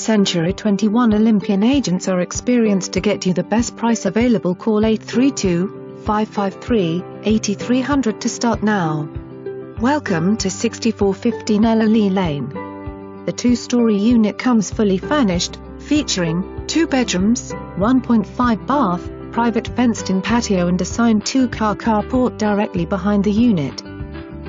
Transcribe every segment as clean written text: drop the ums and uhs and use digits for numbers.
Century 21 Olympian agents are experienced to get you the best price available. Call 832-553-8300 to start now. Welcome to 6415 Lee Lane. The two-story unit comes fully furnished, featuring 2 bedrooms, 1.5 bath, private fenced-in patio and assigned 2-car carport directly behind the unit.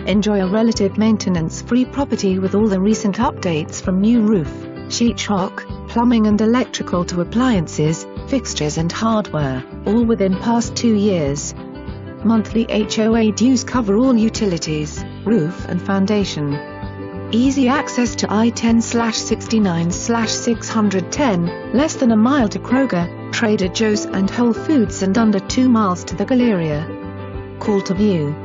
Enjoy a relative maintenance-free property with all the recent updates from new roof, sheetrock, plumbing and electrical to appliances, fixtures and hardware, all within past 2 years. Monthly HOA dues cover all utilities, roof and foundation. Easy access to I-10/69/610, less than a mile to Kroger, Trader Joe's and Whole Foods and under 2 miles to the Galleria. Call to view.